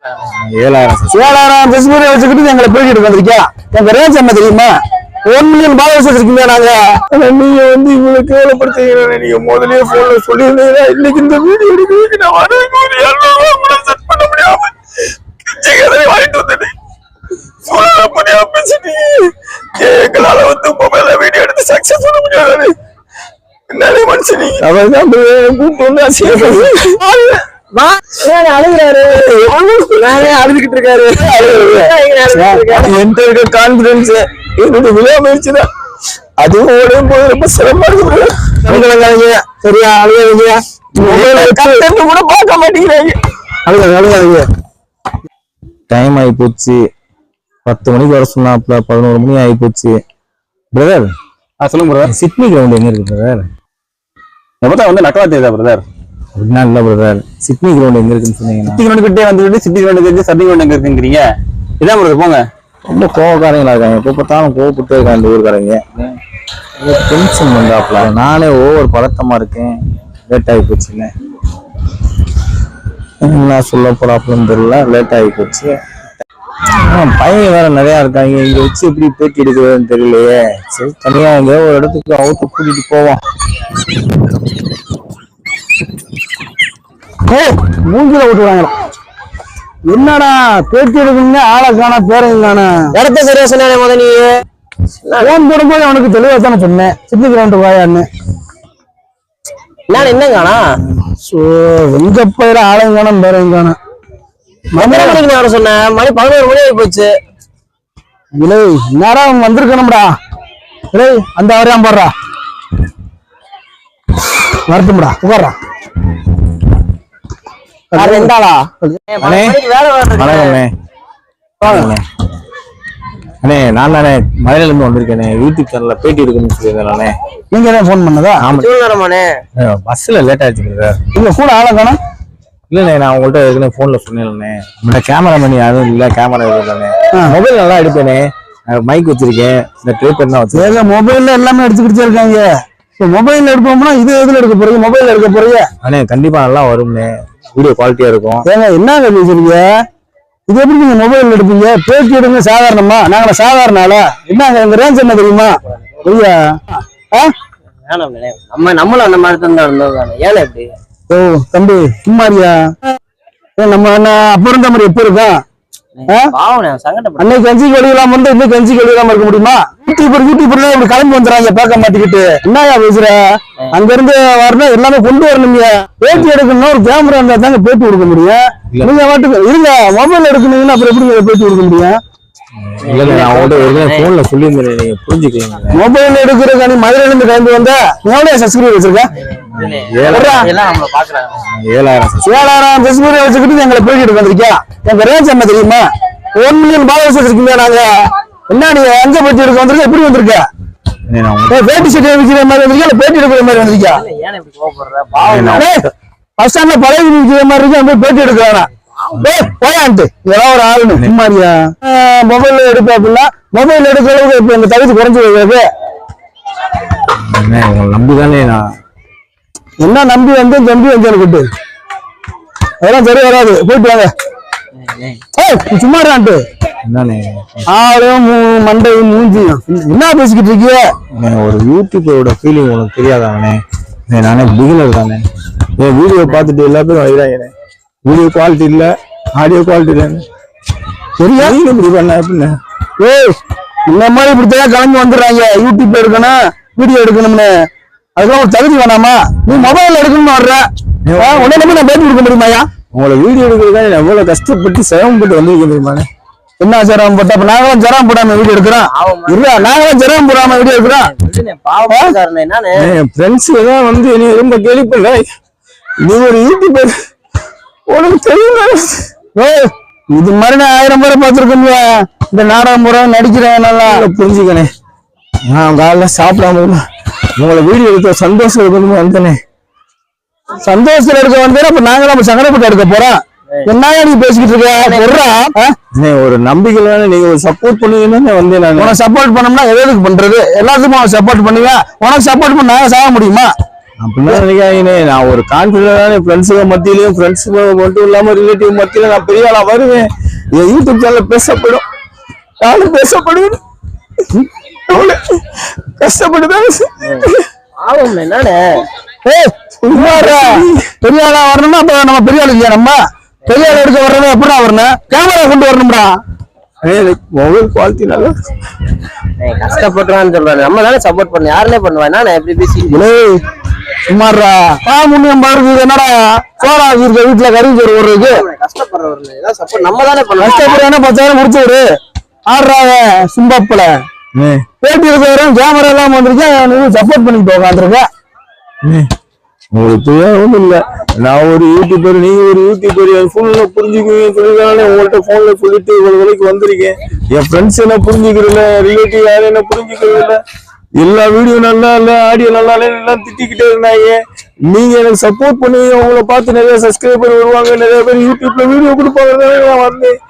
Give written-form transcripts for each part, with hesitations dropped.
7,000 தஸ்மீரை வச்சுக்கிட்டு எங்களை பேசிட்டு வந்திருக்கியா? எங்க ரேஞ்ச் என்ன தெரியுமா? 1 மில்லியன் ஃபாலோவர்ஸ் வச்சிருக்கீங்க. நாங்க நீங்க வந்து இவ்வளவு கேவலப்படுத்துறீங்க. நீங்க முதல்லயே போன்ல சொல்லியிருந்தீங்கன்னா இன்னைக்கு இந்த வீடியோ எடுக்கிறதுக்கு நான் வரவேற்க ஒரு 200 ரூபாய் கூட செட் பண்ண முடியாது. வாங்கிட்டு வந்தேன். எங்களால வந்து மொபைல்ல வீடியோ எடுத்து சக்சஸ் பண்ண முடியாது. என்னடே மனுஷன் அவர்தான் கூப்பிட்டு வந்து அழுகுறாரு. அழுதுகிட்டு இருக்காரு. என்கிட்ட இருக்க கான்பிடன்ஸ் என்னோட விழாமுயற்சிதான். அதுவும் ஓடும் போது ரொம்ப சிரமமா இருக்கு. சரியா அழுகாதீங்க. கூட பார்க்க மாட்டேங்கிறாங்க. அழுகாதீங்க. டைம் ஆகி போச்சு. 10 மணிக்கு வர சொன்னாப்ல 11 மணி ஆகி போச்சு. பிரதர் சொல்லுங்க பிரதர். சிட்னி கிரவுண்ட் எங்க இருக்கு பிரதர்? எப்பதான் வந்து நக்கலா தெரியுதா பிரதர்? அப்படின்னா இல்ல பிரதர், சிட்னி கிரவுண்ட் எங்க இருக்குன்னு சொன்னீங்கன்னா சிட்டி கிரவுண்ட் கிட்டே வந்துட்டு சிட்டி கிரவுண்ட் தெரிஞ்சு சட்டி கிரவுண்ட் எங்க இருக்குங்கிறீங்க. இதான் பிரதர் போங்க. ரொம்ப கோவக்காரங்களா இருக்காங்க. எப்போ பார்த்தாலும் கோவப்பட்டு இருக்காங்க இந்த ஊருக்காரங்க. டென்ஷன் வந்தாப்ல. நானே ஓவர் பதட்டமா இருக்கேன். லேட் ஆகி போச்சுங்க. என்ன சொல்ல போறாப்லன்னு தெரியல. லேட் ஆகி போச்சு. பையன் வேற நிறைய இருக்காங்க. இங்க வச்சு எப்படி பேட்டி எடுக்கிறதுன்னு தெரியலையே. சரி தனியா எங்க ஒரு இடத்துக்கு அவுட்டு கூட்டிட்டு போவோம். மூஞ்சில விட்டுவாங்க. என்னடா பேட்டி எடுக்கணுங்க ஆளை காணா பேரையும் காணா. இடத்த சரியா சொன்ன முத நீ போன் போடும்போது அவனுக்கு தெளிவா தானே சொன்னேன் சிட்டி கிரவுண்ட் வாயான்னு. என்ன காணா எங்க போயிட ஆளையும் காணும் பேரையும் காணும். மணி சொன்னேன். மணி 11 மணி ஆகி போச்சு. இல்லை நேரம் அவன் வந்திருக்கணும்டா. இல்லை அந்த வரையான் போடுறா வரட்டும்டா உட்கார்றா. நான் தானே மலையில இருந்து வந்திருக்கேனே. யூடியூப் சேனல்ல பேட்டி எடுக்கணும்னு சொல்லியிருந்தேன். நீங்க தான் போன் பண்ணதா? பஸ்ல லேட் ஆயிடுச்சு. இல்ல கூட ஆளை காணோம். இல்லண்ணே நான் உங்கள்கிட்ட ஏற்கனவே போன்ல சொன்னேன்ண்ணே. நம்மளோட கேமராமேன் யாரும் இல்ல. கேமரா எடுத்தானே. மொபைல் நல்லா எடுப்பேனே. மைக் வச்சிருக்கேன். இந்த ட்ரைபர் தான் வச்சிருக்கேன். மொபைல்ல எல்லாமே எடுத்துக்கிட்டு இருக்காங்க. மொபைல்ல எடுப்போம்னா இது எதுல எடுக்க போறீங்க? மொபைல்ல எடுக்க போறீங்க? அண்ணே கண்டிப்பா நல்லா வரும்ண்ணே. வீடியோ குவாலிட்டியா இருக்கும். ஏங்க என்ன பேசுறீங்க? இது எப்படி நீங்க மொபைல் எடுப்பீங்க? பேட்டி எடுங்க சாதாரணமா? நாங்கள சாதாரண ஆளா? என்னங்க எங்க ரேஞ்ச் என்ன தெரியுமா? ஐயா நம்மளும் அந்த மாதிரி தான் இருந்தோம். ஏன் எப்படி? ஓ தம்பி சும்மாரியா? நம்ம அப்ப இருந்த மாதிரி எப்ப இருக்கா? அன்னைக்கு கஞ்சி கழுவிலாம் வந்து இன்னைக்கு கஞ்சி கழுவிலாம இருக்க முடியுமா? யூடியூபர்ல இப்படி கிளம்பி வந்துறாங்க பார்க்க மாட்டிக்கிட்டு. என்னயா பேசுற? அங்க இருந்து வரணும் எல்லாமே கொண்டு வரணுங்க. பேட்டி எடுக்கணும்னா ஒரு கேமரா இருந்தா தாங்க பேட்டி கொடுக்க முடியும். நீங்க வாட்டுக்கு இருங்க. மொபைல் எடுக்கணும்னா அப்புறம் எப்படி பேட்டி கொடுக்க முடியும்? மொபைல் எடுக்கிற நீ மதுரையில இருந்து கிளம்பி வந்த எவ்வளவு சப்ஸ்கிரைபர் வச்சிருக்க? 7,000 சப்ஸ்கிரைபர் வச்சுக்கிட்டு எங்களை பேட்டி எடுக்க வந்திருக்கியா? எங்க ரேஞ்ச் என்ன தெரியுமா? 1 மில்லியன் ஃபாலோவர்ஸ் வச்சிருக்கீங்க. நாங்க என்ன நீங்க எங்க பேட்டி எடுக்க வந்திருக்க? எப்படி வந்திருக்க? பேட்டி சீட் விற்கிற மாதிரி வந்திருக்கா? பேட்டி எடுக்கிற மாதிரி வந்திருக்கியா? ஃபர்ஸ்ட் டைம்ல பழைய விற்கிற மாதிரி இருக்கு. பேட்டி எடுக்கிறானா போயான்ட்டு ஏதாவது ஒரு ஆளுன்னு சும்மாரியா? மொபைல் எடுப்பா அப்படின்னா மொபைல் எடுக்கிற அளவுக்கு இப்ப எங்க தகுதி குறைஞ்சு வருது. நம்பிதானே நான் என்ன நம்பி வந்து தம்பி வந்து எனக்கு அதெல்லாம் சரி வராது. போயிட்டு வாங்க. சும்மாரான்ட்டு ஆளும் மண்டையும் மூஞ்சியும் என்ன பேசிக்கிட்டு இருக்கிய? ஒரு யூடியூபரோட ஃபீலிங் உனக்கு தெரியாதானே? நானே பிகினர் தானே. என் வீடியோ பார்த்துட்டு எல்லா பேரும் வைக்கிறாங்க. வீடியோ குவாலிட்டி இல்ல, ஆடியோ குவாலிட்டி இல்ல. சரியா இப்படி பண்ண எப்படின்னு இந்த மாதிரி இப்படித்தான் கிளம்பி வந்துடுறாங்க. யூடியூப்ல எடுக்கணும் வீடியோ எடுக்கணும்னு. அதுக்கெல்லாம் ஒரு தகுதி வேணாமா? நீ மொபைல் எடுக்கணும்னு வர்ற உடனே நான் பேட்டி கொடுக்க முடியுமாயா? உங்களை வீடியோ எடுக்கிறதா எவ்வளவு கஷ்டப்பட்டு சிரமப்பட்டு வந்திருக்க தெரியுமா? என்ன சிரமம் போட்டா? அப்ப நாங்களும் சிரமம் போடாம வீடியோ எடுக்கிறோம். இல்ல நாங்களும் சிரமம் போடாம வீடியோ எடுக்கிறோம். ஃப்ரெண்ட்ஸ் தான் வந்து நீ ரொம்ப கேள்விப்பட. நீ ஒரு யூடியூபர் உனக்கு தெரியும். இது மாதிரி நான் 1000 முறை பார்த்துருக்கோம். இந்த நாடகம் முறை நடிக்கிறேன் நல்லா புரிஞ்சுக்கணே. நான் காலைல சாப்பிடாம உங்களை வீடியோ எடுக்க சந்தோஷம் இருக்கணும் வந்தனே. சந்தோஷத்துல இருக்க வந்தேன். அப்ப நாங்களாம் சங்கடப்பட்டு எடுக்க போறோம். என்ன நீ பேசிக்கிட்டு இருக்க? ஒரு நம்பிக்கையில நீங்க ஒரு சப்போர்ட் பண்ணுவீங்கன்னு வந்தேன். உனக்கு சப்போர்ட் பண்ணோம்னா எதுக்கு பண்றது? எல்லாத்துக்கும் சப்போர்ட் பண்ணுவேன். உனக்கு சப்போர்ட் பண்ண நாங்க சாக முடியுமா? அப்படின்னா நினைக்காங்கண்ணே. நான் ஒரு கான்பிடன்டான ஃப்ரெண்ட்ஸுங்க மத்தியிலையும் ஃப்ரெண்ட்ஸுங்க மட்டும் இல்லாம ரிலேட்டிவ் மத்தியில நான் பெரிய ஆளா வருவேன். என் யூடியூப் சேனல் பேசப்படும், நானும் பேசப்படுவேன். கஷ்டப்படுதான் ஆகும் என்னன்னு பெரிய ஆளா வரணும்னா அப்ப நம்ம பெரிய ஆளு இல்லையா? நம்ம பெரிய ஆள் எடுக்க வர்றது எப்படா வரணும்? கேமரா கொண்டு வரணும்டா. மொபைல் குவாலிட்டி நல்லா கஷ்டப்படுறான்னு சொல்றாரு. நம்ம தானே சப்போர்ட் பண்ண, யாருனே பண்ணுவா? என்ன எப்படி பேசி சுமாரா முன்னியம் பாருது. என்னடா சோழா இருக்க வீட்டுல கறி சோறு ஓடுறதுக்கு கஷ்டப்படுறவர்கள் சப்போர்ட் நம்ம தானே பண்ணுவோம். கஷ்டப்படுறா 10,000 முடிச்சு விடு. ஆடுறாங்க சிம்பப்பல பேட்டி எடுக்கிறவரும் கேமரா எல்லாம் வந்துருக்கேன். சப்போர்ட் பண்ணிட்டு உட்காந்துருக்க. உங்களுக்கு ஒண்ணும் இல்ல. நான் ஒரு யூடியூபர், நீங்க ஒரு யூடியூபர், என் போன்ல புரிஞ்சுக்குவீங்க சொல்லிதானே உங்கள்கிட்ட போன்ல சொல்லிட்டு இவ்வளவு வேலைக்கு வந்திருக்கேன். என் ஃப்ரெண்ட்ஸ் என்ன புரிஞ்சுக்கிறதில்ல, ரிலேட்டிவ் யாரும் என்ன புரிஞ்சுக்கிறது இல்ல. எல்லா வீடியோ நல்லா இல்ல, ஆடியோ நல்லா இல்ல, எல்லாம் திட்டிக்கிட்டே இருந்தாங்க. நீங்க எனக்கு சப்போர்ட் பண்ணுவீங்க. உங்களை பார்த்து நிறைய சப்ஸ்கிரைபர் வருவாங்க, நிறைய பேர் யூடியூப்ல வீடியோ கொடுப்பாங்க. நான் வந்தேன்.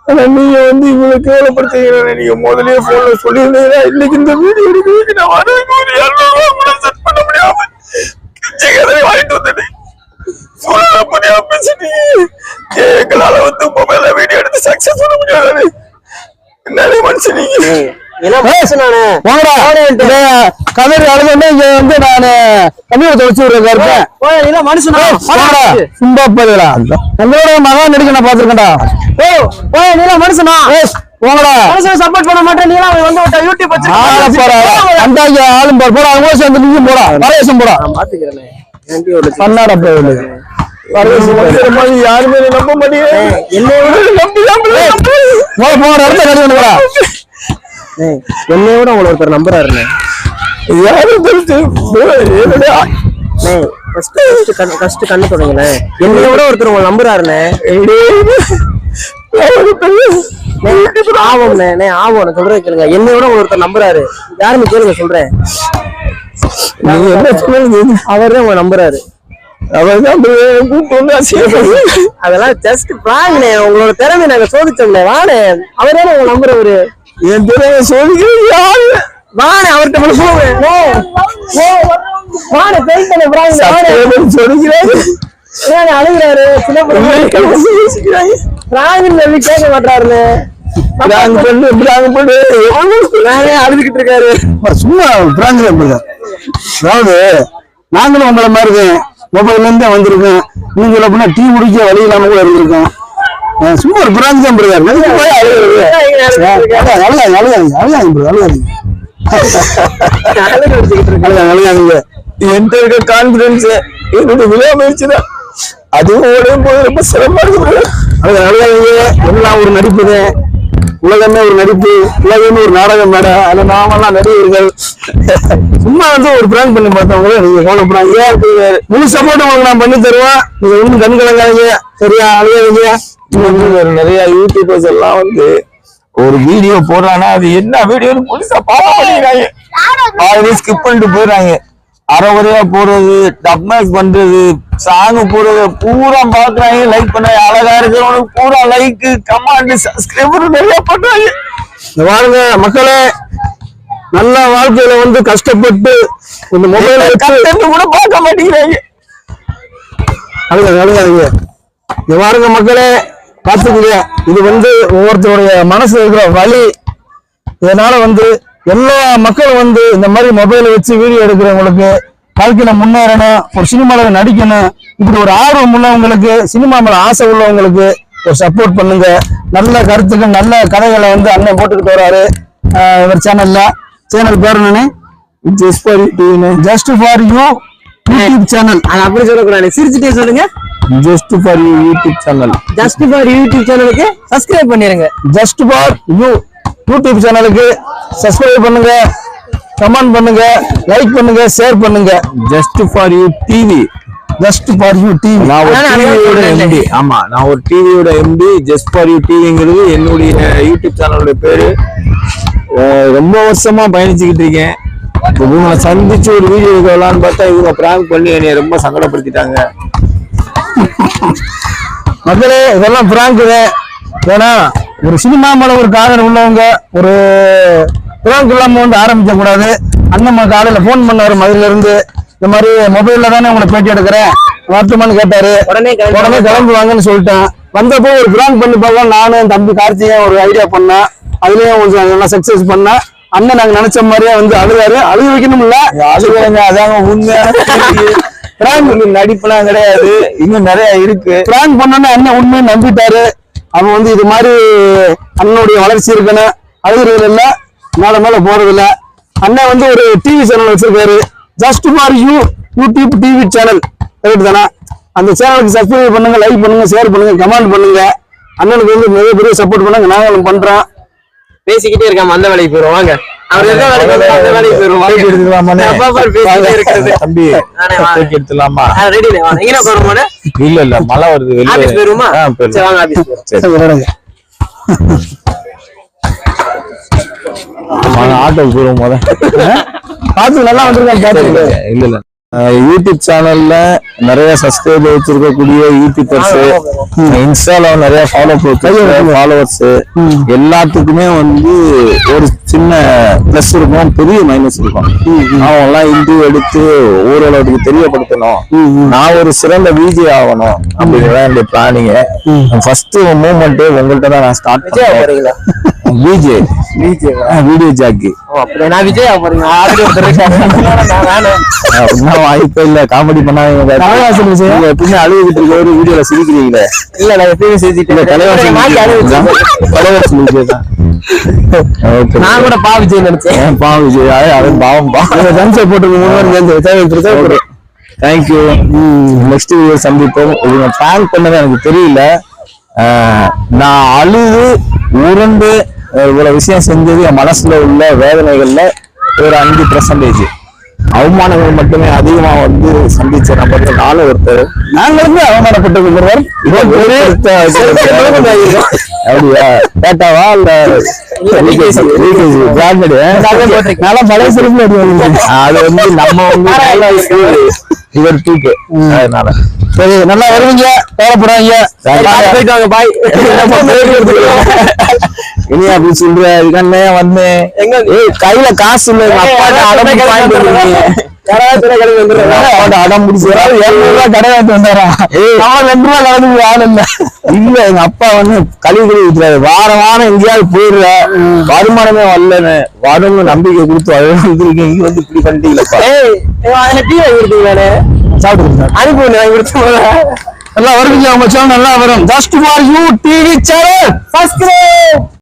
ஆனா நீங்க இவ்வளவு கேவலப்படுத்தீங்க. நீங்க முதலே போன்ல சொல்லியிருந்தீங்கன்னா இன்னைக்கு இந்த வீடியோ எடுக்கிறதுக்கு நான் வரதுக்கு ஒரு 200 ரூபாய் கூட செட் பண்ண முடியாம வாங்கிட்டு வந்துட்டேன். எங்களால மொபைல்ல வீடியோ எடுத்து சக்சஸ் பண்ண முடியாது. என்னடே மனுஷன் நீங்க? கதறி அழுது இங்க நானு கம்மியூட்டர் வச்சு விடுறேன். உங்களோட மகன் நடிக்க நான் பாத்துருக்கேன்டா. மனுஷனா சப்போர்ட் பண்ண மாட்டேன். யூடியூப் வச்சு ஆளும் போட அவங்க சேர்ந்து நீங்க போடா வரவேசம் போடா பண்ணாட போகுது. யாருமே நம்ப மாட்டேங்க. என்னையோட உங்களை ஒருத்தர் நம்புறாருண்ணே. கஷ்ட கண்ணு தொடங்கண்ணே. என்னையோட ஒருத்தர் உங்களை நம்புறாருண்ணே. ஆவோம்ண்ணே ஆவோம் சொல்றேன் கேளுங்க. என்னையோட ஒருத்தர் நம்புறாரு. யாருன்னு கேளுங்க சொல்றேன். அவர்தான் உங்களை நம்புறாரு. அதெல்லாம் ஜஸ்ட் பிராங்க்ண்ணே. உங்களோட திறமை நாங்க சோதிச்சோம்ண்ணே. வாணே அவரே உங்க நம்புறவரு. என் திறமை சோதிக்கிறது வாணே. அவர்கிட்ட அழுகுறாரு. கேட்க மாட்டாருன்னு அழுதுகிட்டு இருக்காரு. சும்மா அதாவது நாங்களும் உங்களை மாதிரி மொபைல்ல இருந்தே வந்திருக்கோம். நீங்க சொல்ல போனா டீ குடிக்க வழி இல்லாம கூட இருந்திருக்கோம். சும்மா ஒரு பிராங்க் தான் பிரதர். என்கிட்ட இருக்க கான்பிடன்ஸ் என்னோட விளையாமுயற்சி தான். அதுவும் ஓடும் போது ரொம்ப சிரமமா இருக்கு. எல்லாம் ஒரு நடிப்பு தான். உலகமே ஒரு நடிப்பு, உலகமே ஒரு நாடகம் மேடம். அதுல நாமெல்லாம் நடிகர்கள். சும்மா ஒரு பிராங்க் பண்ணி பார்த்தவங்கள நீங்க கவலைப்படாங்க. முழு சப்போர்ட் உங்களுக்கு நான் பண்ணி தருவேன். நீங்க ஒன்றும் கண் கலங்காதீங்க. சரியா? அழுகாதீங்க. நிறைய யூடியூபர்ஸ் எல்லாம் ஒரு வீடியோ போடுறாங்கன்னா அது என்ன வீடியோன்னு புதுசா பார்க்க மாட்டேங்கிறாங்க. பாதி ஸ்கிப் பண்ணிட்டு போயிடுறாங்க. அரைகுறையா போடுறது, டப்மேக்ஸ் பண்றது, சாங் போடுறது பூரா பாக்குறாங்க. லைக் பண்ணாங்க. அழகா இருக்கிறவனுக்கு பூரா லைக், கமெண்ட், சப்ஸ்கிரைபர் நிறைய பண்றாங்க. பாருங்க மக்களே, நல்ல வாழ்க்கையில கஷ்டப்பட்டு இந்த மொபைல் கூட பார்க்க மாட்டேங்கிறாங்க. அழுகாதீங்க. இந்த பாருங்க மக்களே, பாத்துக்கங்க. இது ஒவ்வொருத்தருடைய மனசு இருக்கிற வலி. இதனால எல்லா மக்களும் இந்த மாதிரி மொபைலை வச்சு வீடியோ எடுக்கிறவங்களுக்கு வாழ்க்கையில முன்னேறணும், ஒரு சினிமால நடிக்கணும், இப்படி ஒரு ஆர்வம் உள்ளவங்களுக்கு, சினிமா மேல ஆசை உள்ளவங்களுக்கு ஒரு சப்போர்ட் பண்ணுங்க. நல்ல கருத்துக்கள், நல்ல கதைகளை அண்ணன் போட்டுக்கிட்டு வராரு இவர் சேனல்ல. சேனல் பேர் என்னன்னு? Just for you YouTube channel. அப்படி சொல்லக்கூடாது, சிரிச்சுட்டே சொல்லுங்க. Just for you YouTube channel. Just for YouTube சேனலுக்கு சப்ஸ்கிரைப் பண்ணிருங்க. ஜஸ்ட் ஃபார் யூ யூடியூப் சேனலுக்கு சப்ஸ்கிரைப் பண்ணுங்க, கமெண்ட் பண்ணுங்க, லைக் பண்ணுங்க, ஷேர் பண்ணுங்க. Just for you TV. Just for you TV. நான் ஒரு டிவியோட எம்டி. ஆமா, நான் ஒரு டிவியோட எம்டி. ஜஸ்ட் ஃபார் யூ டிவிங்கிறது என்னுடைய யூடியூப் சேனலோட பேரு. ரொம்ப வருஷமா பயணிச்சுக்கிட்டு இருக்கேன். இவங்களை சந்திச்சு ஒரு வீடியோ எடுக்கலான்னு பார்த்தா இவங்க பிராங்க் பண்ணி என்னைய ரொம்ப சங்கடப்படுத்திட்டாங்க. மக்களே, இதெல்லாம் பிராங்க் தான். ஏன்னா ஒரு சினிமா மேல ஒரு காதல் உள்ளவங்க ஒரு பிராங்க் இல்லாம ஆரம்பிக்க கூடாது. அண்ணம்மா காலையில போன் பண்ணாரு மதுரையில இருந்து. இந்த மாதிரி மொபைல்ல தானே உங்களை பேட்டி எடுக்கிறேன் வரட்டுமான்னு கேட்டாரு. உடனே கிளம்பி வாங்கன்னு சொல்லிட்டேன். வந்தப்போ ஒரு பிராங்க் பண்ணி பார்க்கலாம் நானும் என் தம்பி கார்த்திகேயன் ஒரு ஐடியா பண்ணேன். அதுலயும் கொஞ்சம் நல்லா சக்சஸ் பண்ணேன். அண்ணன் நாங்க நினைச்ச மாதிரியே வந்து அழுதாரு. அழுக வைக்கணும் இல்ல அழுகுறங்க, அதாங்க உண்மையான நடிப்புலாம் கிடையாது, இன்னும் நிறைய இருக்கு. பிராங்க் பண்ணோன்னு அண்ணன் உண்மையை நம்பிட்டாரு. அவன் வந்து இது மாதிரி அண்ணனுடைய வளர்ச்சி இருக்கணும், அழுகுறது இல்ல, மேல போறது இல்ல. அண்ணன் வந்து ஒரு டிவி சேனல் வச்சிருக்காரு, just for you YouTube TV channel, correct தானே? அந்த சேனலுக்கு சப்ஸ்கிரைப் பண்ணுங்க, லைக் பண்ணுங்க, ஷேர் பண்ணுங்க, கமெண்ட் பண்ணுங்க. அண்ணனுக்கு வந்து மிகப்பெரிய சப்போர்ட் பண்ணுங்க, நாங்களும் பண்றோம். பேசிக்கிட்டே இருக்காம அந்த வேலைக்கு போயிரும் வாங்க. அவர் எந்த வேலைக்கு வந்தாலும் அந்த வேலைக்கு போயிரும் வாங்க. பேசிக்கிட்டே இருக்கிறது தம்பி, எடுத்துலாமா? ரெடி வாங்க. எங்க போறோம்? இல்ல மழை வருது, வெளியே ஆபீஸ் போயிருமா? சரி வாங்க ஆபீஸ் போறோம். ஆட்டோக்கு போயிரும் போத பார்த்து நல்லா வந்திருக்காங்க. இல்ல யூடியூப் சேனல்ல நிறைய சப்ஸ்கிரைபர் வச்சிருக்கக்கூடிய யூடியூபர்ஸ், இன்ஸ்டால நிறைய ஃபாலோவர்ஸ் எல்லாத்துக்குமே வந்து ஒரு சின்ன பிளஸ் இருக்கும், பெரிய மைனஸ் இருக்கும். அவங்க எல்லாம் இன்டர்வியூ எடுத்து ஊரளவுக்கு தெரியப்படுத்தணும், நான் ஒரு சிறந்த விஜே ஆகணும் அப்படிங்கிறத என்னுடைய பிளானிங். ஃபர்ஸ்ட் மூவ்மெண்ட் உங்கள்கிட்ட தான் நான் ஸ்டார்ட் பண்ணேன். VJ video jockey. நான் விஜய் போறீங்க? வாய்ப்பே இல்ல, காமெடி பண்ணாங்க. எப்பவுமே அழுகிட்டு இருக்க ஒரு வீடியோல சிரிக்கிறீங்களே. இல்ல நான் எப்பயும் சிரிச்சிட்டு நான் கூட பா விஜய் நினைச்சேன். பா விஜய் அவன் பாவம் போட்டு. தேங்க்யூ. நெக்ஸ்ட் வீடியோ சந்திப்போம். இவங்க பிராங்க் பண்ணது எனக்கு தெரியல. நான் அழுது உருண்டு இவ்வளவு விஷயம் செஞ்சது என் மனசுல உள்ள வேதனைகள்ல ஒரு 5%. அவமானங்கள் மட்டுமே அதிகமா வந்து சந்திச்ச நபர் நானும் ஒருத்தர். நாங்களுமே அவமானப்பட்டு அப்படியா? கேட்டாவா இல்ல அது வந்து நம்ம வந்து இவர் தூக்கு, அதனால சரி நல்லா வருவீங்க, தேவைப்படுறாங்க. போயிட்டு வாங்க பாய். இனி அப்படி சொல்ற இதுக்கண்ணே வந்தேன். கையில காசு இல்ல, அடம் முடிச்சு கடை வாங்கிட்டு வந்தாரா? 2 ரூபா கலந்து ஆள் இல்ல. இல்ல எங்க அப்பா வந்து கழுவி விட்டுறாரு, வாரம் எங்கேயாவது போயிடுற, வருமானமே வரலன்னு வரும் நம்பிக்கை கொடுத்து வந்துருக்கேன். இங்க வந்து இப்படி பண்ணிட்டீங்களப்பா. டீ வாங்கி கொடுத்தீங்களே, சாப்பிட்டு அனுப்பி வாங்கி கொடுத்தா நல்லா வருவீங்க. உங்க சேனல் நல்லா வரும். Just for you TV channel subscribe.